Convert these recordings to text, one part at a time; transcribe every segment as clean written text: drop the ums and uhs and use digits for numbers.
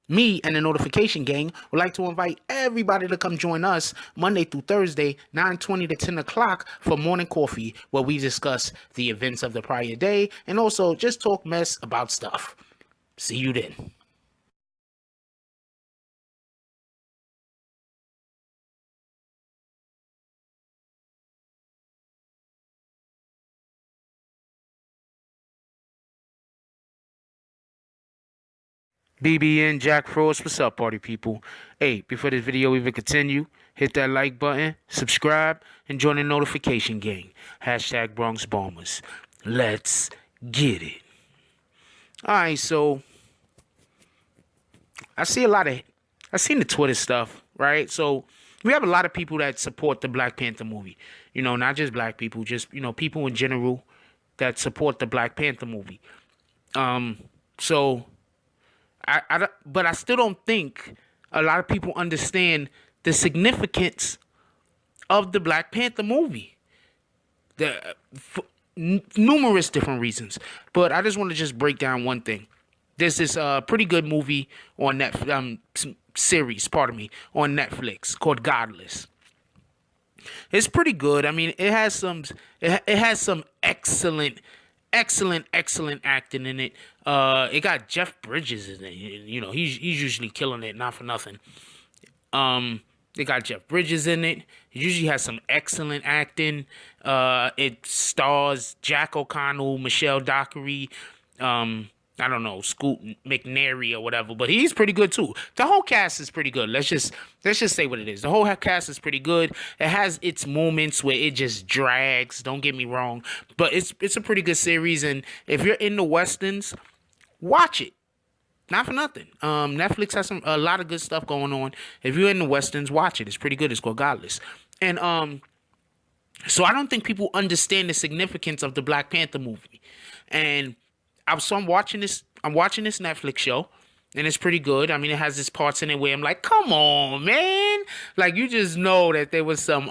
Me and the Notification Gang would like to invite everybody to come join us Monday through Thursday, 9:20 to 10 o'clock for morning coffee, where we discuss the events of the prior day and also just talk mess about stuff. See you then. BBN Jack Frost, what's up, party people? Hey, before this video even continue, hit that like button, subscribe, and join the Notification Gang. Hashtag Bronx Bombers. Let's get it. Alright, so I see a lot of I seen the Twitter stuff, right? So we have a lot of people that support the Black Panther movie. You know, not just black people, just people in general that support the Black Panther movie. So but I still don't think a lot of people understand the significance of the Black Panther movie. For numerous different reasons, but I just want to just break down one thing. There's this pretty good movie on Netflix, series, pardon me, on Netflix called Godless. It's pretty good. I mean, it has some excellent acting in it. It got Jeff Bridges in it. You know, he's usually killing it, not for nothing. They got Jeff Bridges in it. It usually has some excellent acting. It stars Jack O'Connell, Michelle Dockery, I don't know, Scoot McNairy or whatever, but he's pretty good too. The whole cast is pretty good. Let's just say what it is. The whole cast is pretty good. It has its moments where it just drags. Don't get me wrong, but it's a pretty good series. And if you're into westerns, watch it. Not for nothing. Netflix has a lot of good stuff going on. If you're into westerns, watch it. It's pretty good. It's called Godless. And so I don't think people understand the significance of the Black Panther movie. And I'm watching this. I'm watching this Netflix show, and it's pretty good. I mean, it has its parts in it where I'm like, come on, man! Like you just know that there was some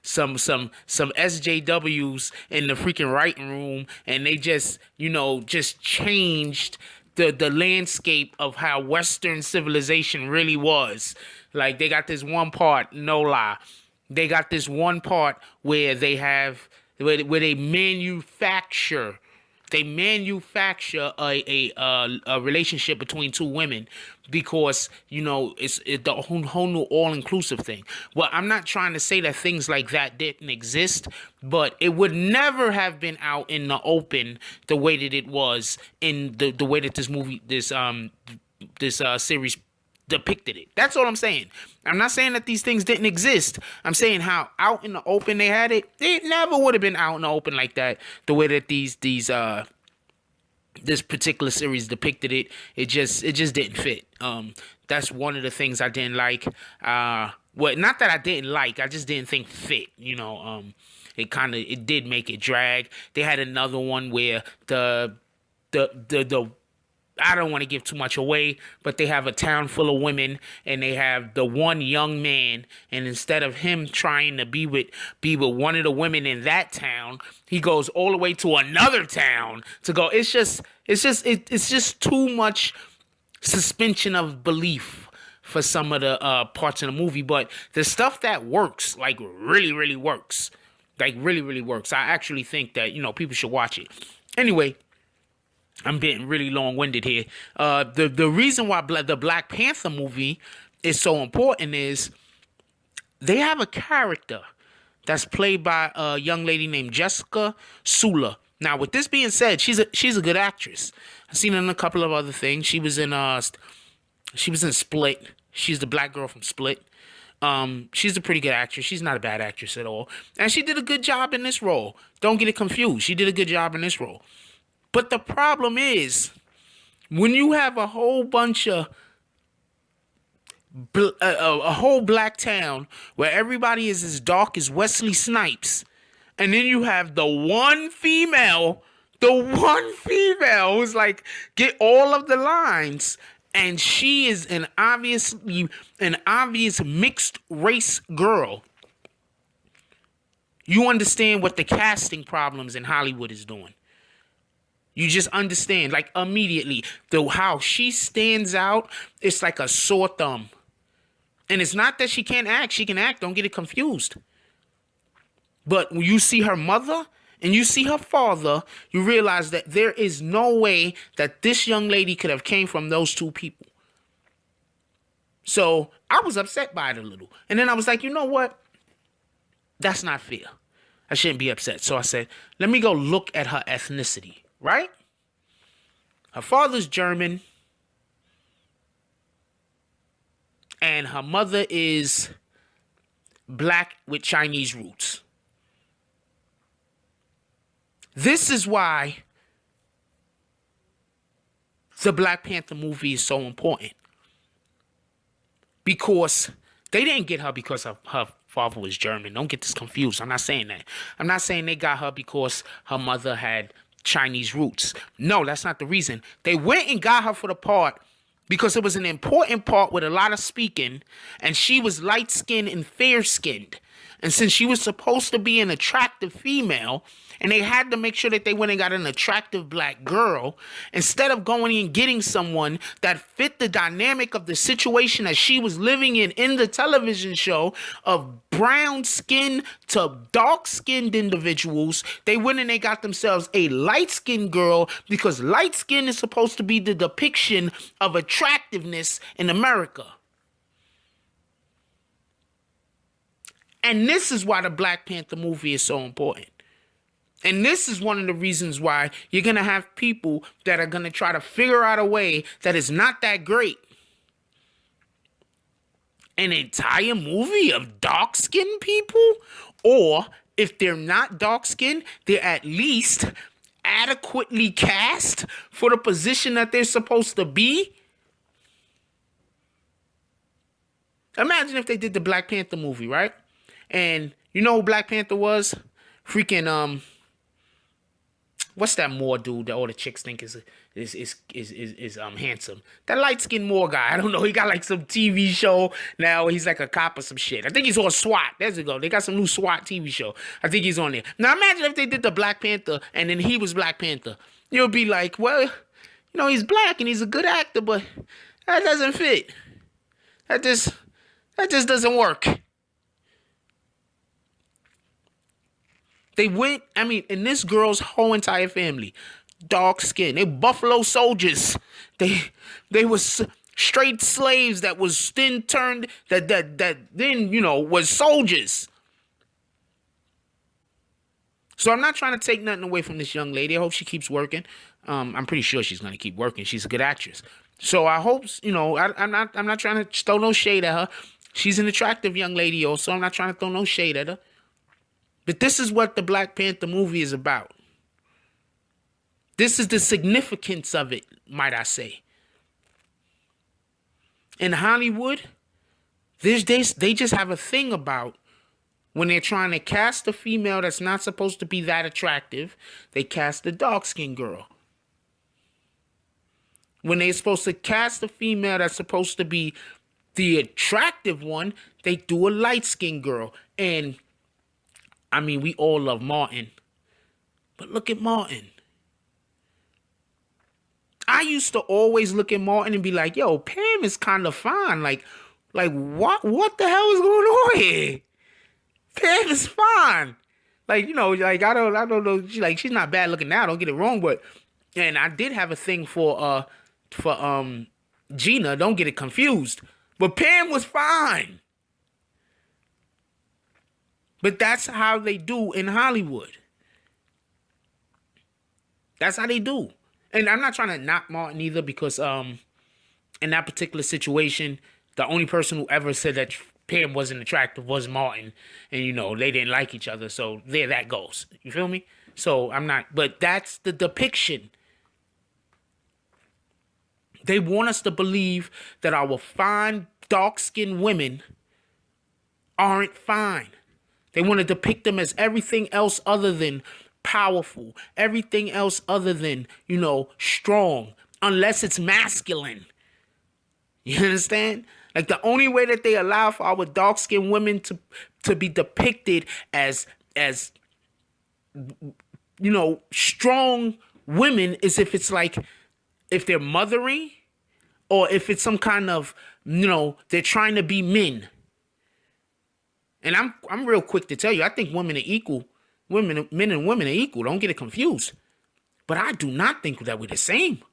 SJWs in the freaking writing room, and they just just changed the landscape of how Western civilization really was. Like they got this one part, no lie, they got this one part where where they manufacture a relationship between two women because it's the whole new all inclusive thing. Well, I'm not trying to say that things like that didn't exist, but it would never have been out in the open the way that it was in the way that this series depicted it. That's all I'm saying. I'm not saying that these things didn't exist. I'm saying how out in the open they had it. It never would have been out in the open like that. The way that this particular series depicted it, it just didn't fit. That's one of the things I didn't like. Well, not that I didn't like. I just didn't think fit. It did make it drag. They had another one where the I don't want to give too much away, but they have a town full of women, and they have the one young man, and instead of him trying to be with one of the women in that town, he goes all the way to another town to go. It's just too much suspension of belief for some of the parts of the movie, but the stuff that works, like really works, like really works. I actually think that people should watch it. Anyway, I'm being really long-winded here. The reason why the Black Panther movie is so important is they have a character that's played by a young lady named Jessica Sula. Now, with this being said, she's a good actress. I've seen her in a couple of other things. She was in Split. She's the black girl from Split. She's a pretty good actress. She's not a bad actress at all, and she did a good job in this role. Don't get it confused. She did a good job in this role. But the problem is, when you have a whole bunch of a whole black town where everybody is as dark as Wesley Snipes, and then you have the one female who's like get all of the lines, and she is an obvious mixed race girl. You understand what the casting problems in Hollywood is doing. You just understand, like, immediately. How she stands out, it's like a sore thumb. And it's not that she can't act. She can act. Don't get it confused. But when you see her mother and you see her father, you realize that there is no way that this young lady could have came from those two people. So I was upset by it a little. And then I was like, you know what? That's not fair. I shouldn't be upset. So I said, let me go look at her ethnicity, right? Her father's German. And her mother is black with Chinese roots. This is why the Black Panther movie is so important. Because they didn't get her because her father was German. Don't get this confused. I'm not saying that. I'm not saying they got her because her mother had Chinese roots. No, that's not the reason. They went and got her for the part because it was an important part with a lot of speaking, and she was light-skinned and fair-skinned. And since she was supposed to be an attractive female, and they had to make sure that they went and got an attractive black girl, instead of going and getting someone that fit the dynamic of the situation that she was living in the television show of brown skin to dark skinned individuals, they went and they got themselves a light skinned girl, because light skin is supposed to be the depiction of attractiveness in America. And this is why the Black Panther movie is so important. And this is one of the reasons why you're going to have people that are going to try to figure out a way that is not that great. An entire movie of dark-skinned people? Or if they're not dark-skinned, they're at least adequately cast for the position that they're supposed to be? Imagine if they did the Black Panther movie, right? And you know who Black Panther was? Freaking, what's that Moore dude that all the chicks think is handsome? That light-skinned Moore guy. I don't know. He got like some TV show now. He's like a cop or some shit. I think he's on SWAT. There you go. They got some new SWAT TV show. I think he's on there. Now imagine if they did the Black Panther and then he was Black Panther. You'll be like, well, you know, he's black and he's a good actor, but that doesn't fit. That just doesn't work. They went, and this girl's whole entire family, dark skin. They Buffalo Soldiers. They was straight slaves that was then turned, that then, you know, was soldiers. So I'm not trying to take nothing away from this young lady. I hope she keeps working. I'm pretty sure she's going to keep working. She's a good actress. So I hope, you know, I'm not trying to throw no shade at her. She's an attractive young lady also. I'm not trying to throw no shade at her. But this is what the Black Panther movie is about. This is the significance of it, might I say. In Hollywood, they just have a thing about when they're trying to cast a female that's not supposed to be that attractive, they cast a dark-skinned girl. When they're supposed to cast a female that's supposed to be the attractive one, they do a light-skinned girl. And we all love Martin. But look at Martin. I used to always look at Martin and be like, yo, Pam is kind of fine. Like what the hell is going on here? Pam is fine. Like, you know, like I don't know. She's not bad looking now, don't get it wrong, but and I did have a thing for Gina, don't get it confused. But Pam was fine. But that's how they do in Hollywood. That's how they do. And I'm not trying to knock Martin either, because in that particular situation, the only person who ever said that Pam wasn't attractive was Martin. And, you know, they didn't like each other. So there that goes. You feel me? So I'm not, but that's the depiction. They want us to believe that our fine, dark-skinned women aren't fine. They want to depict them as everything else other than powerful, everything else other than, you know, strong, unless it's masculine. You understand? Like, the only way that they allow for our dark-skinned women to be depicted as, you know, strong women is if it's like, if they're mothering, or if it's some kind of, they're trying to be men. And I'm real quick to tell you, I think women are equal. Men and women are equal. Don't get it confused. But I do not think that we're the same.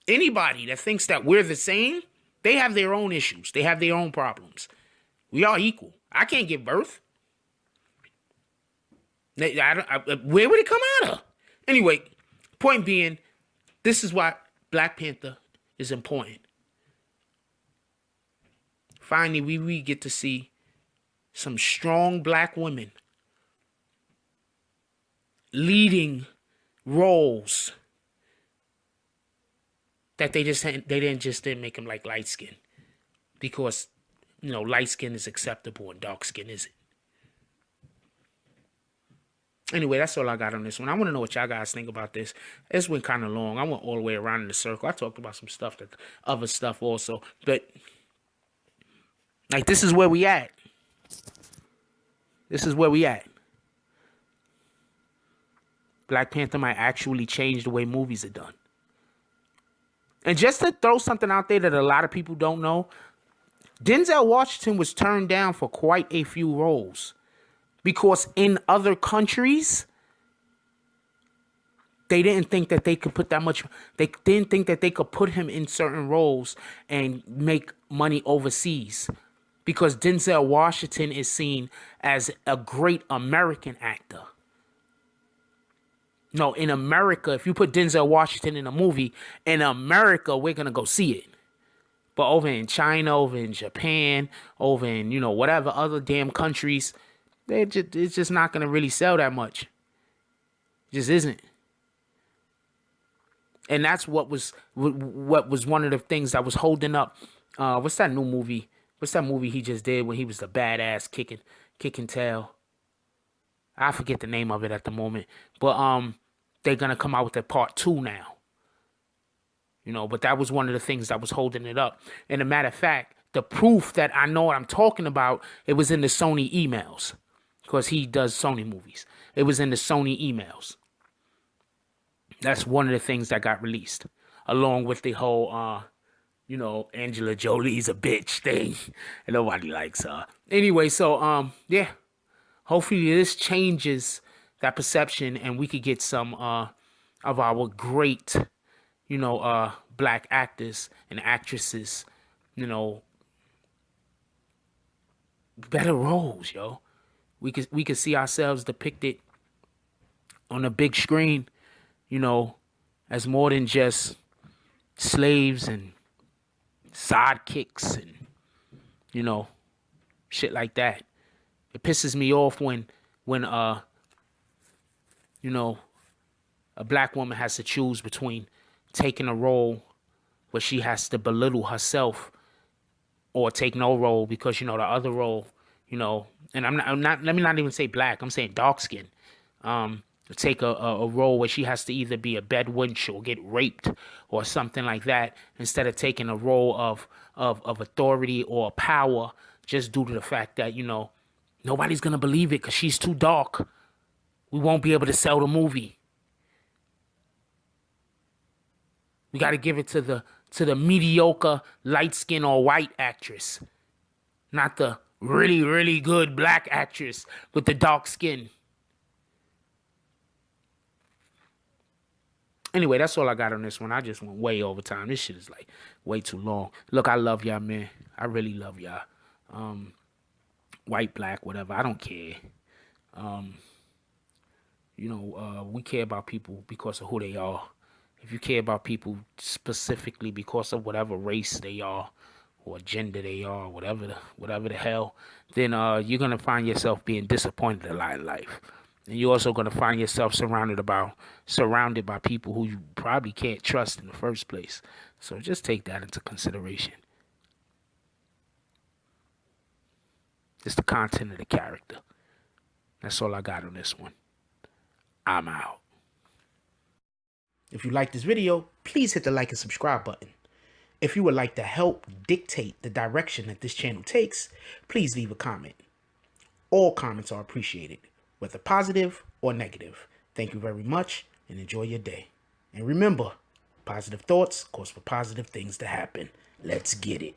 Anybody that thinks that we're the same, they have their own issues. They have their own problems. We are equal. I can't give birth. Where would it come out of? Anyway, point being, this is why Black Panther is important. Finally, we get to see some strong black women leading roles that they didn't make them like light skin, because light skin is acceptable and dark skin isn't. Anyway, that's all I got on this one. I want to know what y'all guys think about this. This went kind of long. I went all the way around in the circle. I talked about some stuff, other stuff also, but like, this is where we at. This is where we at. Black Panther might actually change the way movies are done. And just to throw something out there that a lot of people don't know, Denzel Washington was turned down for quite a few roles, because in other countries, they didn't think that they could put that much. They didn't think that they could put him in certain roles and make money overseas, because Denzel Washington is seen as a great American actor. No, in America, if you put Denzel Washington in a movie, in America, we're going to go see it. But over in China, over in Japan, over in, whatever other damn countries, it's just not going to really sell that much. It just isn't. And that's what was one of the things that was holding up. What's that new movie? What's that movie he just did when he was the badass kicking tail? I forget the name of it at the moment. But they're gonna come out with a part 2 now. But that was one of the things that was holding it up. And a matter of fact, the proof that I know what I'm talking about, it was in the Sony emails. Because he does Sony movies. It was in the Sony emails. That's one of the things that got released. Along with the whole Angela Jolie's a bitch thing. And nobody likes her. Anyway, so yeah. Hopefully this changes that perception, and we could get some of our great, black actors and actresses, better roles, yo. We could see ourselves depicted on a big screen, as more than just slaves and sidekicks and, shit like that. It pisses me off when a black woman has to choose between taking a role where she has to belittle herself, or take no role because, the other role, and I'm not, let me not even say black, I'm saying dark skin. Take a role where she has to either be a bed wench or get raped or something like that, instead of taking a role of authority or power, just due to the fact that, nobody's going to believe it because she's too dark. We won't be able to sell the movie. We got to give it to the mediocre light skin or white actress, not the really, really good black actress with the dark skin. Anyway, that's all I got on this one. I just went way over time. This shit is like way too long. Look, I love y'all, man. I really love y'all. White, black, whatever. I don't care. We care about people because of who they are. If you care about people specifically because of whatever race they are or gender they are, whatever the hell, then you're gonna find yourself being disappointed a lot in life. And you're also gonna find yourself surrounded by people who you probably can't trust in the first place. So just take that into consideration. It's the content of the character. That's all I got on this one. I'm out. If you like this video, please hit the like and subscribe button. If you would like to help dictate the direction that this channel takes, please leave a comment. All comments are appreciated, whether positive or negative. Thank you very much, and enjoy your day. And remember, positive thoughts cause for positive things to happen. Let's get it.